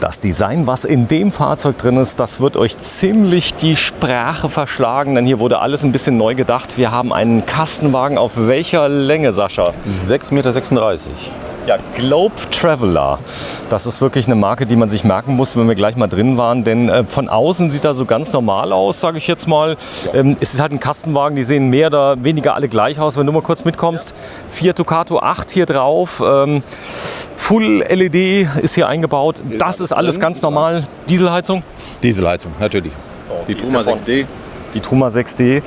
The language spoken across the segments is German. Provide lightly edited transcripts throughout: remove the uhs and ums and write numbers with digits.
Das Design, was in dem Fahrzeug drin ist, das wird euch ziemlich die Sprache verschlagen, denn hier wurde alles ein bisschen neu gedacht. Wir haben einen Kastenwagen auf welcher Länge, Sascha? 6,36 Meter. Ja, Globe Traveler. Das ist wirklich eine Marke, die man sich merken muss, wenn wir gleich mal drin waren. Denn von außen sieht er so ganz normal aus, sage ich jetzt mal. Es ist halt ein Kastenwagen, die sehen mehr oder weniger alle gleich aus. Wenn du mal kurz mitkommst, Fiat Ducato 8 hier drauf. Full LED ist hier eingebaut. Das ist alles ganz normal. Dieselheizung? Dieselheizung, natürlich. So, die Truma 6D. Die Truma 6D.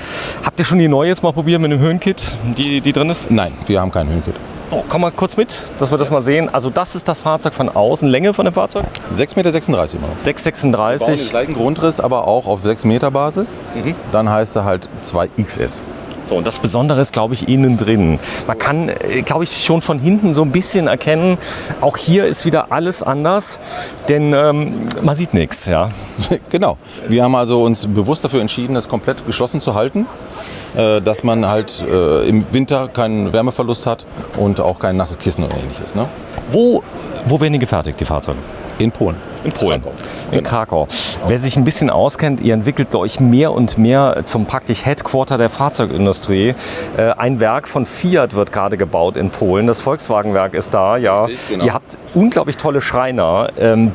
Habt ihr schon die neue jetzt mal probiert mit dem Höhenkit, die drin ist? Nein, wir haben kein Höhenkit. So, komm mal kurz mit, dass wir das mal sehen. Also das ist das Fahrzeug von außen. Länge von dem Fahrzeug? 6,36 Meter. 6,36 Den gleichen Grundriss, aber auch auf 6 Meter Basis. Dann heißt er halt 2XS. So, und das Besondere ist, glaube ich, innen drin. Man kann, glaube ich, schon von hinten so ein bisschen erkennen, auch hier ist wieder alles anders, denn man sieht nichts. Ja. Genau. Wir haben also uns bewusst dafür entschieden, das komplett geschlossen zu halten, dass man halt im Winter keinen Wärmeverlust hat und auch kein nasses Kissen oder ähnliches. Ne? Wo werden die gefertigt, die Fahrzeuge? In Polen. In Polen. Krakau. In Krakau. Wer sich ein bisschen auskennt, ihr entwickelt euch mehr und mehr zum praktisch Headquarter der Fahrzeugindustrie. Ein Werk von Fiat wird gerade gebaut in Polen. Das Volkswagen-Werk ist da. Ja. Richtig, genau. Ihr habt unglaublich tolle Schreiner.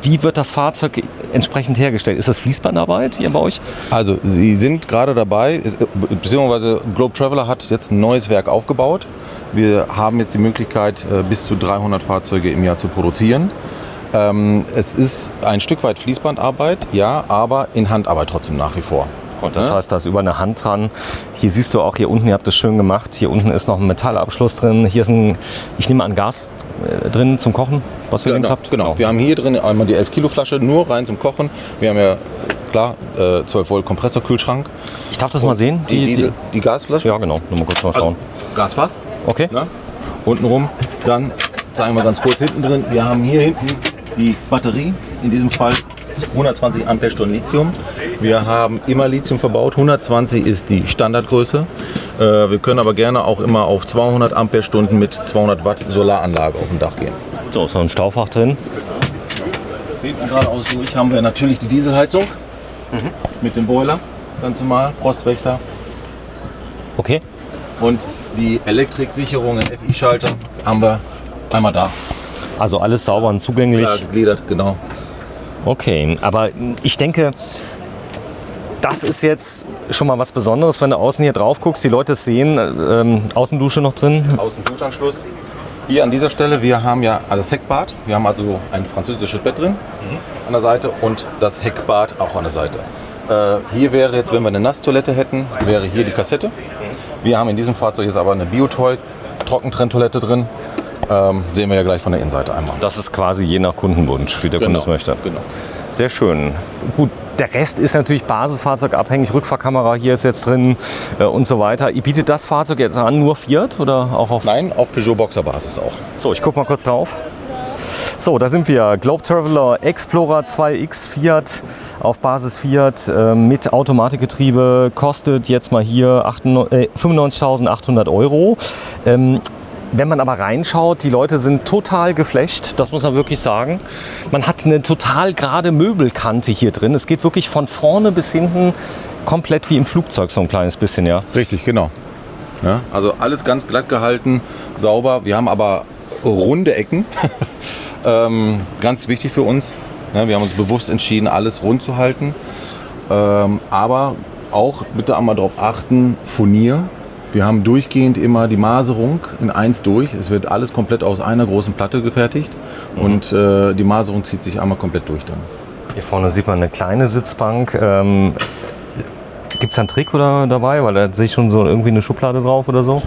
Wie wird das Fahrzeug entsprechend hergestellt? Ist das Fließbandarbeit hier bei euch? Also Sie sind gerade dabei, beziehungsweise Globe Traveler hat jetzt ein neues Werk aufgebaut. Wir haben jetzt die Möglichkeit, bis zu 300 Fahrzeuge im Jahr zu produzieren. Es ist ein Stück weit Fließbandarbeit, ja, aber in Handarbeit trotzdem nach wie vor. Und das heißt, da ist über eine Hand dran. Hier siehst du auch, hier unten, ihr habt das schön gemacht, hier unten ist noch ein Metallabschluss drin. Hier ist ich nehme an, Gas drin zum Kochen, was ihr links habt. Genau, wir haben hier drin einmal die 11 Kilo Flasche, nur rein zum Kochen. Wir haben ja, klar, 12 Volt Kompressorkühlschrank. Ich darf das mal sehen? Die Gasflasche? Ja, genau. Nur mal kurz mal schauen. Gasfach. Okay. Ne? Untenrum. Dann zeigen wir ganz kurz hinten drin. Wir haben hier hinten die Batterie, in diesem Fall 120 Ampere-Stunden Lithium. Wir haben immer Lithium verbaut, 120 ist die Standardgröße. Wir können aber gerne auch immer auf 200 Ampere-Stunden mit 200 Watt Solaranlage auf dem Dach gehen. So, ist noch ein Staufach drin. Hinten geradeaus durch haben wir natürlich die Dieselheizung mit dem Boiler, ganz normal, Frostwächter. Okay. Und die Elektriksicherung, den FI-Schalter haben wir einmal da. Also alles sauber und zugänglich. Ja, gegliedert, genau. Okay, aber ich denke, das ist jetzt schon mal was Besonderes, wenn du außen hier drauf guckst, die Leute es sehen, Außendusche noch drin. Außenduschanschluss. Hier an dieser Stelle, wir haben ja das Heckbad. Wir haben also ein französisches Bett drin an der Seite und das Heckbad auch an der Seite. Hier wäre jetzt, wenn wir eine Nasstoilette hätten, wäre hier die Kassette. Wir haben in diesem Fahrzeug jetzt aber eine Biotoy-Trockentrenntoilette drin. Sehen wir ja gleich von der Innenseite einmal. Das ist quasi je nach Kundenwunsch, wie der Kunde es möchte. Genau. Sehr schön. Gut, der Rest ist natürlich basisfahrzeugabhängig. Rückfahrkamera hier ist jetzt drin und so weiter. Ihr bietet das Fahrzeug jetzt an, nur Fiat oder auch auf... Nein, auf Peugeot-Boxer-Basis auch. So, ich gucke mal kurz drauf. So, da sind wir. Globe Traveler Explorer 2X Fiat auf Basis Fiat mit Automatikgetriebe. Kostet jetzt mal hier 95.800 €. Wenn man aber reinschaut, die Leute sind total geflasht, das muss man wirklich sagen. Man hat eine total gerade Möbelkante hier drin. Es geht wirklich von vorne bis hinten komplett wie im Flugzeug so ein kleines bisschen, ja. Richtig, genau. Ja, also alles ganz glatt gehalten, sauber. Wir haben aber runde Ecken. Ganz wichtig für uns. Ja, wir haben uns bewusst entschieden, alles rund zu halten. Aber auch bitte einmal darauf achten, Furnier. Wir haben durchgehend immer die Maserung in 1 durch. Es wird alles komplett aus einer großen Platte gefertigt und die Maserung zieht sich einmal komplett durch dann. Hier vorne sieht man eine kleine Sitzbank. Gibt es da einen Trick oder dabei? Weil da sehe ich schon so irgendwie eine Schublade drauf oder so.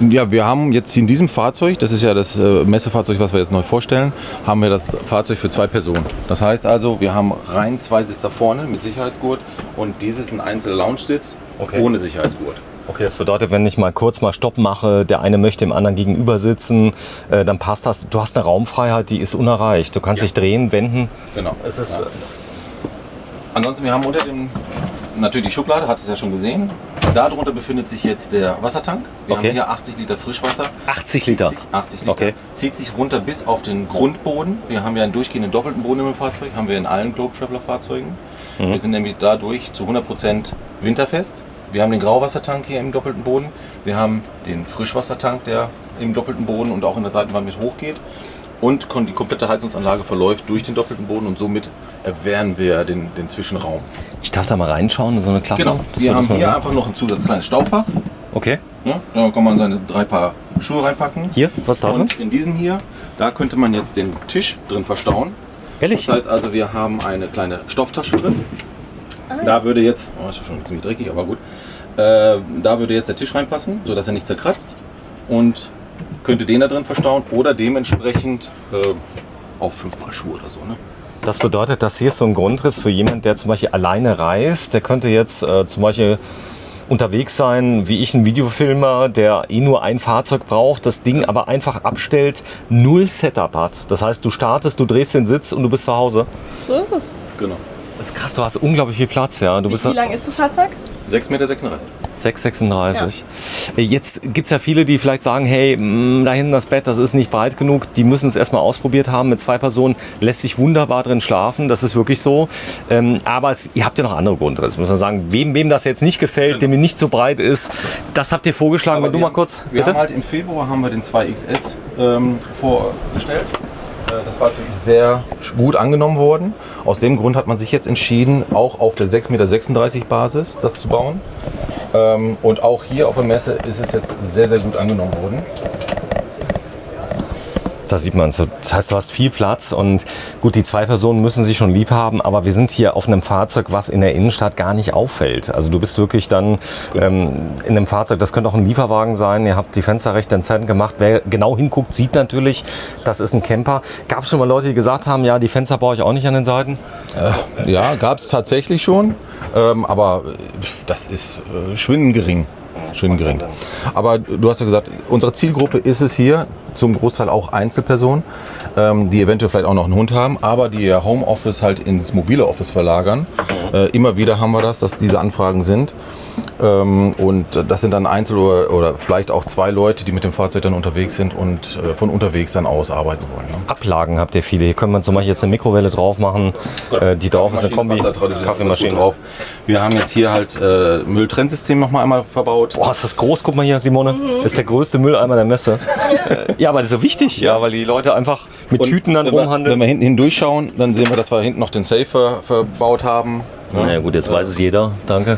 Ja, wir haben jetzt in diesem Fahrzeug, das ist ja das Messefahrzeug, was wir jetzt neu vorstellen, haben wir das Fahrzeug für 2 Personen. Das heißt also, wir haben rein 2 Sitzer vorne mit Sicherheitsgurt und dieses ein einzelner Lounge-Sitz ohne Sicherheitsgurt. Okay, das bedeutet, wenn ich mal kurz mal Stopp mache, der eine möchte dem anderen gegenüber sitzen, dann passt das. Du hast eine Raumfreiheit, die ist unerreicht. Du kannst dich drehen, wenden. Genau. Es ist, Ansonsten, wir haben unter dem natürlich die Schublade, hat es ja schon gesehen. Darunter befindet sich jetzt der Wassertank. Wir haben hier 80 Liter Frischwasser. 80 Liter? 80 Liter. Okay. Zieht sich runter bis auf den Grundboden. Wir haben ja einen durchgehenden doppelten Boden im Fahrzeug. Haben wir in allen Globe Traveler Fahrzeugen. Wir sind nämlich dadurch zu 100% winterfest. Wir haben den Grauwassertank hier im doppelten Boden. Wir haben den Frischwassertank, der im doppelten Boden und auch in der Seitenwand mit hochgeht. Und die komplette Heizungsanlage verläuft durch den doppelten Boden und somit erwärmen wir den Zwischenraum. Ich darf da mal reinschauen, so eine Klappe? Genau, wir haben hier einfach noch ein kleines Staufach. Okay. Ja, da kann man seine 3 Paar Schuhe reinpacken. Hier, was da drin? Und in diesem hier, da könnte man jetzt den Tisch drin verstauen. Ehrlich? Das heißt also, wir haben eine kleine Stofftasche drin. Da würde jetzt, ist schon ziemlich dreckig, aber gut. Da würde jetzt der Tisch reinpassen, sodass er nicht zerkratzt. Und könnte den da drin verstauen oder dementsprechend auf 5 Paar Schuhe oder so. Ne? Das bedeutet, das hier ist so ein Grundriss für jemanden, der zum Beispiel alleine reist. Der könnte jetzt zum Beispiel unterwegs sein, wie ich, ein Videofilmer, der nur ein Fahrzeug braucht, das Ding aber einfach abstellt, 0 Setup hat. Das heißt, du startest, du drehst den Sitz und du bist zu Hause. So ist es. Genau. Das ist krass, du hast unglaublich viel Platz. Ja. Wie lang ist das Fahrzeug? 6,36 Meter. 6,36. Ja. Jetzt gibt es ja viele, die vielleicht sagen, hey, da hinten das Bett, das ist nicht breit genug. Die müssen es erstmal ausprobiert haben. Mit 2 Personen lässt sich wunderbar drin schlafen. Das ist wirklich so. Aber ihr habt ja noch andere Grundrisse. Muss man sagen, wem das jetzt nicht gefällt, dem nicht so breit ist, das habt ihr vorgeschlagen. Aber Wenn du mal kurz, wir bitte? haben halt im Februar haben wir den 2XS vorgestellt. Das Fahrzeug ist sehr gut angenommen worden. Aus dem Grund hat man sich jetzt entschieden, auch auf der 6,36 Meter Basis das zu bauen. Und auch hier auf der Messe ist es jetzt sehr, sehr gut angenommen worden. Da sieht man es. Das heißt, du hast viel Platz und gut, die 2 Personen müssen sich schon lieb haben, aber wir sind hier auf einem Fahrzeug, was in der Innenstadt gar nicht auffällt. Also du bist wirklich dann in einem Fahrzeug, das könnte auch ein Lieferwagen sein. Ihr habt die Fenster recht dezent gemacht. Wer genau hinguckt, sieht natürlich, das ist ein Camper. Gab es schon mal Leute, die gesagt haben, ja, die Fenster baue ich auch nicht an den Seiten? Ja, gab es tatsächlich schon, aber das ist schwindend gering. Aber du hast ja gesagt, unsere Zielgruppe ist es hier zum Großteil auch Einzelpersonen, die eventuell vielleicht auch noch einen Hund haben, aber die ihr Homeoffice halt ins mobile Office verlagern. Immer wieder haben wir das, dass diese Anfragen sind. Und das sind dann Einzel- oder vielleicht auch 2 Leute, die mit dem Fahrzeug dann unterwegs sind und von unterwegs dann aus arbeiten wollen. Ne? Ablagen habt ihr viele. Hier können wir zum Beispiel jetzt eine Mikrowelle drauf machen, die drauf ist, eine Kombi, Kaffeemaschine drauf. Wir haben jetzt hier halt Mülltrennsystem noch mal einmal verbaut. Boah, ist das groß? Guck mal hier, Simone. Das ist der größte Mülleimer der Messe. Ja, aber das ist so wichtig, ja, weil die Leute einfach mit Tüten dann rumhandeln. Wenn wir hinten hindurchschauen, dann sehen wir, dass wir hinten noch den Safe verbaut haben. Ja. Naja gut, jetzt weiß es jeder. Danke.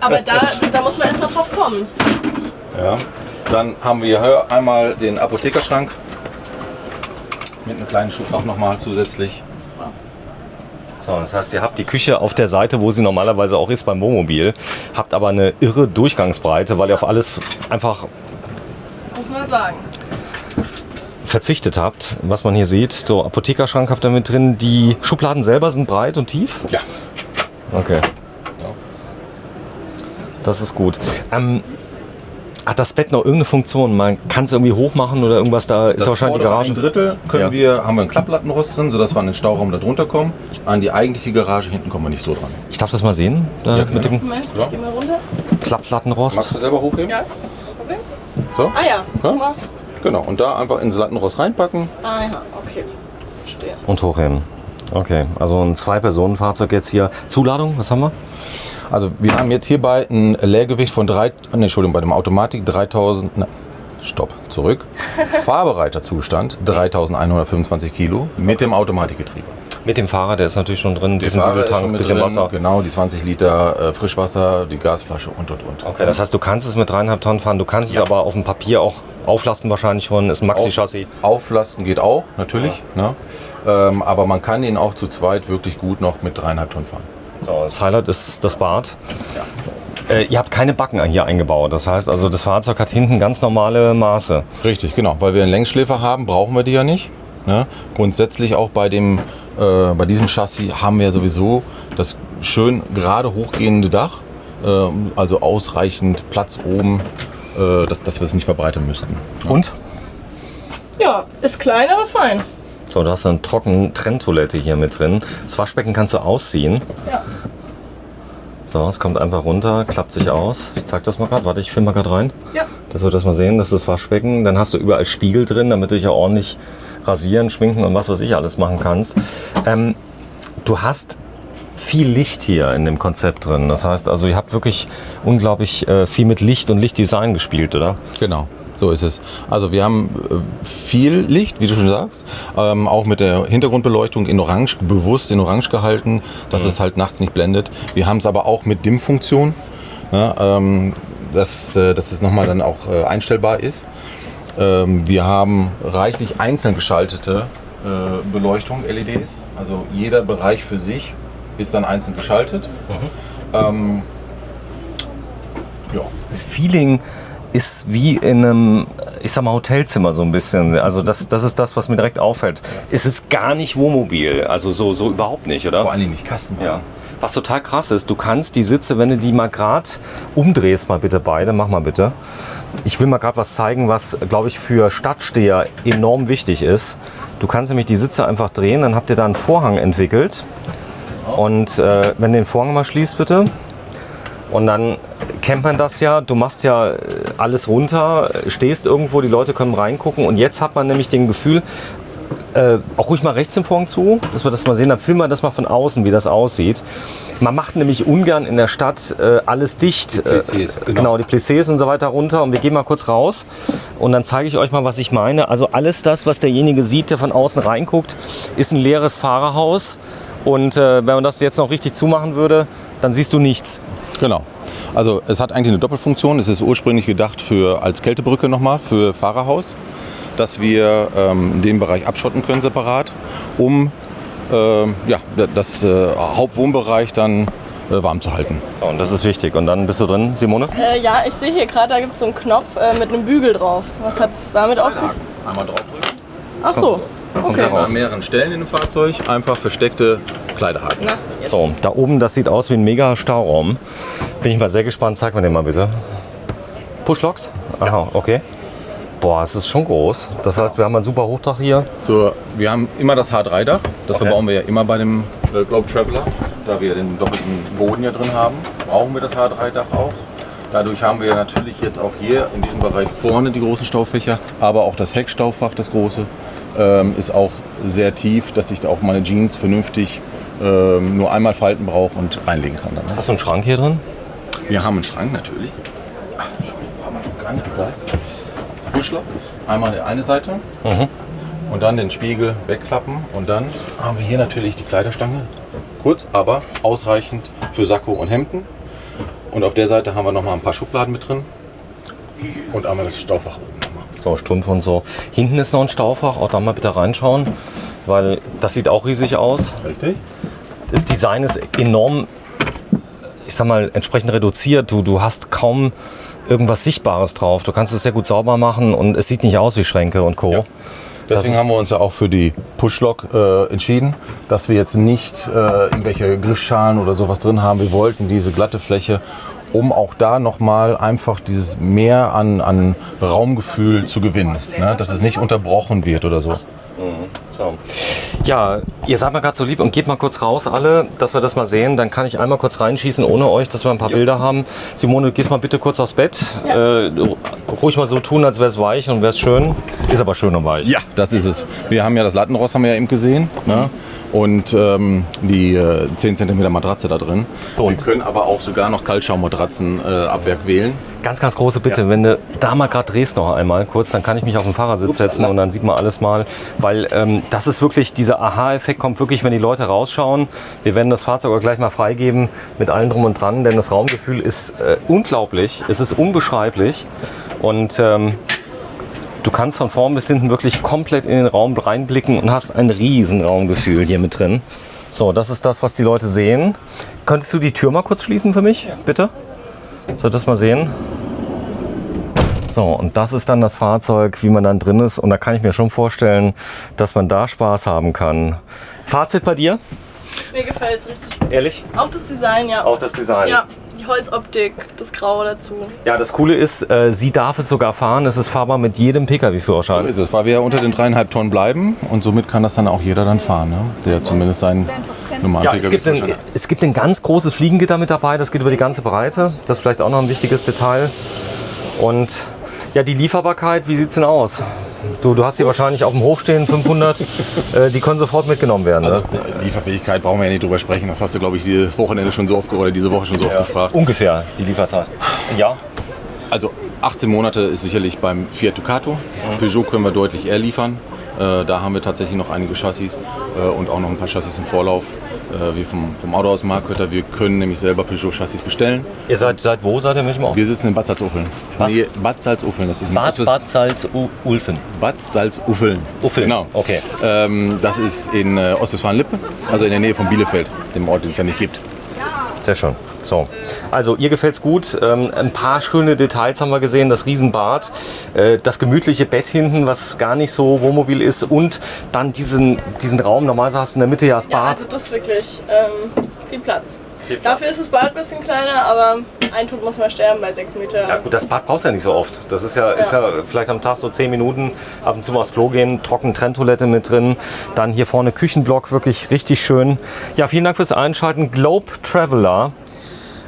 Aber da muss man erstmal drauf kommen. Ja. Dann haben wir hier einmal den Apothekerschrank mit einem kleinen Schubfach nochmal zusätzlich. So, das heißt, ihr habt die Küche auf der Seite, wo sie normalerweise auch ist beim Wohnmobil, habt aber eine irre Durchgangsbreite, weil ihr auf alles einfach Muss man sagen. verzichtet habt, was man hier sieht. So, Apothekerschrank habt ihr mit drin. Die Schubladen selber sind breit und tief? Ja. Okay. Das ist gut. Hat das Bett noch irgendeine Funktion? Man kann es irgendwie hoch machen oder irgendwas? Da ist wahrscheinlich die Garage. Ein Drittel haben wir einen Klapplattenrost drin, sodass wir an den Stauraum da drunter kommen. An die eigentliche Garage hinten kommen wir nicht so dran. Ich darf das mal sehen? Da Ja, mit dem Moment, ich geh mal runter. Klapplattenrost. Magst du selber hochheben? Ja, kein Problem. So? Ah ja, guck mal. Genau, und da einfach ins Lattenrost reinpacken. Ah ja, okay. Verstehe. Und hochheben. Okay, also ein 2-Personen-Fahrzeug jetzt hier. Zuladung, was haben wir? Also wir haben jetzt hierbei ein Leergewicht von bei dem Automatik 3000, fahrbereiter Zustand 3125 Kilo mit dem Automatikgetriebe. Mit dem Fahrer, der ist natürlich schon drin, Der Fahrer ist Dieseltank, schon mit bisschen drin, Wasser. Genau, die 20 Liter Frischwasser, die Gasflasche und. Okay, das heißt, du kannst es mit 3,5 Tonnen fahren, du kannst es aber auf dem Papier auch auflasten wahrscheinlich schon, ist ein Maxi-Chassis. Auflasten geht auch, natürlich. Ja. Ne? Aber man kann ihn auch zu zweit wirklich gut noch mit 3,5 Tonnen fahren. So, das Highlight ist das Bad. Ihr habt keine Backen hier eingebaut, das heißt also, das Fahrzeug hat hinten ganz normale Maße. Richtig, genau. Weil wir einen Längsschläfer haben, brauchen wir die ja nicht. Ne? Grundsätzlich auch bei diesem Chassis haben wir sowieso das schön gerade hochgehende Dach, also ausreichend Platz oben, dass wir es nicht verbreitern müssten. Ja. Und? Ja, ist klein, aber fein. So, du hast eine trockene Trenntoilette hier mit drin. Das Waschbecken kannst du ausziehen. Ja. So, es kommt einfach runter, klappt sich aus. Ich zeig das mal gerade. Warte, ich filme mal gerade rein. Ja. Dass wir das mal sehen. Das ist das Waschbecken. Dann hast du überall Spiegel drin, damit du dich ja ordentlich rasieren, schminken und was weiß ich alles machen kannst. Du hast viel Licht hier in dem Konzept drin. Das heißt also, ihr habt wirklich unglaublich viel mit Licht und Lichtdesign gespielt, oder? Genau. So ist es. Also wir haben viel Licht, wie du schon sagst, auch mit der Hintergrundbeleuchtung in Orange, bewusst in Orange gehalten, dass es halt nachts nicht blendet. Wir haben es aber auch mit Dimmfunktion, ne, dass es nochmal dann auch einstellbar ist. Wir haben reichlich einzeln geschaltete Beleuchtung, LEDs. Also jeder Bereich für sich ist dann einzeln geschaltet. Ja. Das Feeling ist wie in einem, ich sag mal, Hotelzimmer so ein bisschen. Also das ist das, was mir direkt auffällt. Es ist gar nicht Wohnmobil, also so überhaupt nicht, oder? Vor allen Dingen nicht Kastenwagen. Ja. Was total krass ist, du kannst die Sitze, wenn du die mal gerade umdrehst, mal bitte beide, mach mal bitte. Ich will mal gerade was zeigen, was, glaube ich, für Stadtsteher enorm wichtig ist. Du kannst nämlich die Sitze einfach drehen, dann habt ihr da einen Vorhang entwickelt. Und wenn du den Vorhang mal schließt, bitte. Und dann kennt man das ja, du machst ja alles runter, stehst irgendwo, die Leute können reingucken und jetzt hat man nämlich den Gefühl, auch ruhig mal rechts im Vorhang zu, dass wir das mal sehen, dann filmen wir das mal von außen, wie das aussieht. Man macht nämlich ungern in der Stadt alles dicht, die Plissés, genau, die Plissés und so weiter runter und wir gehen mal kurz raus und dann zeige ich euch mal, was ich meine. Also alles das, was derjenige sieht, der von außen reinguckt, ist ein leeres Fahrerhaus und wenn man das jetzt noch richtig zumachen würde, dann siehst du nichts. Genau. Also es hat eigentlich eine Doppelfunktion. Es ist ursprünglich gedacht als Kältebrücke nochmal für Fahrerhaus, dass wir den Bereich abschotten können separat, um das Hauptwohnbereich dann warm zu halten. So, und das ist wichtig. Und dann bist du drin, Simone? Ja, ich sehe hier gerade, da gibt es so einen Knopf mit einem Bügel drauf. Was hat es damit auf sich? Einmal draufdrücken. Ach so, okay. An mehreren Stellen in dem Fahrzeug einfach versteckte Kleiderhaken. Na, jetzt. So, da oben, das sieht aus wie ein mega Stauraum. Bin ich mal sehr gespannt. Zeig mir den mal bitte. Pushlocks? Aha, okay. Boah, es ist schon groß. Das heißt, wir haben ein super Hochdach hier. Wir haben immer das H3-Dach. Das Okay. verbauen wir ja immer bei dem Globe Traveler. Da wir den doppelten Boden ja drin haben, brauchen wir das H3-Dach auch. Dadurch haben wir natürlich jetzt auch hier in diesem Bereich vorne die großen Staufächer, aber auch das Heckstaufach, das große, ist auch sehr tief, dass ich da auch meine Jeans vernünftig nur einmal falten brauche und reinlegen kann. Dann, ne? Hast du einen Schrank hier drin? Wir haben einen Schrank natürlich. Haben wir noch gar nicht gezeigt. Pushlock, einmal die eine Seite und dann den Spiegel wegklappen und dann haben wir hier natürlich die Kleiderstange. Kurz, aber ausreichend für Sakko und Hemden. Und auf der Seite haben wir noch mal ein paar Schubladen mit drin und einmal das Staufach oben nochmal. So, Stumpf und so. Hinten ist noch ein Staufach. Auch da mal bitte reinschauen, weil das sieht auch riesig aus. Richtig? Das Design ist enorm, ich sag mal, entsprechend reduziert. Du hast kaum irgendwas Sichtbares drauf. Du kannst es sehr gut sauber machen und es sieht nicht aus wie Schränke und Co. Ja. Deswegen haben wir uns ja auch für die Pushlock entschieden, dass wir jetzt nicht irgendwelche Griffschalen oder sowas drin haben. Wir wollten diese glatte Fläche, um auch da nochmal einfach dieses Mehr an Raumgefühl zu gewinnen. Ne? Dass es nicht unterbrochen wird oder so. So. Ja, ihr seid mal gerade so lieb und geht mal kurz raus alle, dass wir das mal sehen. Dann kann ich einmal kurz reinschießen ohne euch, dass wir ein paar Bilder haben. Simone, du gehst mal bitte kurz aufs Bett. Ja. Ruhig mal so tun, als wäre es weich und wäre es schön. Ist aber schön und weich. Ja, das ist es. Wir haben ja das Lattenrost, haben wir ja eben gesehen. Ne? Und die 10 cm Matratze da drin. So, und wir können aber auch sogar noch Kaltschaummatratzen ab Werk wählen. ganz, ganz große Bitte, wenn du da mal gerade drehst noch einmal kurz, dann kann ich mich auf den Fahrersitz setzen und dann sieht man alles mal. Weil das ist wirklich, dieser Aha-Effekt kommt wirklich, wenn die Leute rausschauen. Wir werden das Fahrzeug auch gleich mal freigeben mit allem drum und dran, denn das Raumgefühl ist unglaublich, es ist unbeschreiblich und du kannst von vorn bis hinten wirklich komplett in den Raum reinblicken und hast ein riesen Raumgefühl hier mit drin. So, das ist das, was die Leute sehen. Könntest du die Tür mal kurz schließen für mich, bitte? Soll ich das mal sehen? So, und das ist dann das Fahrzeug, wie man dann drin ist. Und da kann ich mir schon vorstellen, dass man da Spaß haben kann. Fazit bei dir? Mir gefällt es richtig gut. Ehrlich? Auch das Design, ja. Auch das Design? Ja, die Holzoptik, das Grau dazu. Ja, das Coole ist, sie darf es sogar fahren. Es ist fahrbar mit jedem So Pkw-Führerschein. ist es, weil wir ja unter den 3,5 Tonnen bleiben und somit kann das dann auch jeder dann fahren, ne? Der zumindest seinen normalen Ja, Pkw-Führerschein. es gibt ein ganz großes Fliegengitter mit dabei, das geht über die ganze Breite. Das ist vielleicht auch noch ein wichtiges Detail. Und ja, die Lieferbarkeit, wie sieht es denn aus? Du hast hier wahrscheinlich auf dem Hof stehen, 500, die können sofort mitgenommen werden. Also Ne? Lieferfähigkeit brauchen wir ja nicht drüber sprechen. Das hast du, glaube ich, diese Wochenende schon so oft oder diese Woche schon so oft gefragt. Ungefähr die Lieferzeit. Ja. Also 18 Monate ist sicherlich beim Fiat Ducato. Peugeot können wir deutlich eher liefern. Da haben wir tatsächlich noch einige Chassis und auch noch ein paar Chassis im Vorlauf. Wir vom Autohaus Markötter, wir können nämlich selber Peugeot-Chassis bestellen. Ihr seid wo? Seid ihr in welchem Ort? Wir sitzen in Bad Salzuffeln. Was? Nee, Bad Salzuffeln. Das ist ein Bad Salzuflen. Bad Salzuffeln. Uffeln. Genau. Okay. Das ist in Ostwestfalen-Lippe, also in der Nähe von Bielefeld, dem Ort, den es ja nicht gibt. Sehr schön. So, also ihr gefällt's gut. Ein paar schöne Details haben wir gesehen. Das Riesenbad, das gemütliche Bett hinten, was gar nicht so wohnmobil ist, und dann diesen Raum. Normalerweise hast du in der Mitte ja das Ja, Bad. also das ist wirklich viel Platz. Dafür ist das Bad ein bisschen kleiner, aber ein Tod muss man sterben bei 6 Meter. Ja gut, das Bad brauchst du ja nicht so oft. Das ist ja vielleicht am Tag so 10 Minuten, ab und zu mal aufs Klo gehen, trocken Trenntoilette mit drin. Dann hier vorne Küchenblock, wirklich richtig schön. Ja, vielen Dank fürs Einschalten. Globe Traveler,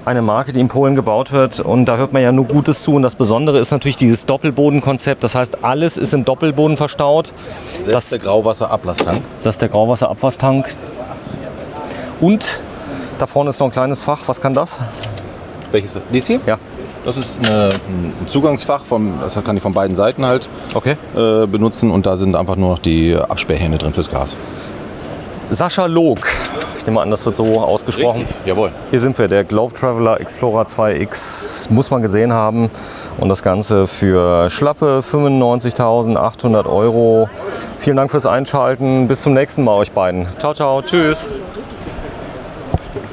eine Marke, die in Polen gebaut wird, und da hört man ja nur Gutes zu. Und das Besondere ist natürlich dieses Doppelbodenkonzept. Das heißt, alles ist im Doppelboden verstaut. Das ist der Grauwasserablasstank. Das ist der Grauwasserabwasstank. Und da vorne ist noch ein kleines Fach. Was kann das? Welches? Dies hier? Ja. Das ist ein Zugangsfach, das kann ich von beiden Seiten halt Okay. benutzen, und da sind einfach nur noch die Absperrhähne drin fürs Gas. Sascha Log. Ich nehme an, das wird so ausgesprochen. Richtig, jawohl. Hier sind wir, der Globe Traveler Explorer 2X, muss man gesehen haben. Und das Ganze für schlappe 95.800 €. Vielen Dank fürs Einschalten. Bis zum nächsten Mal euch beiden. Ciao, ciao. Tschüss.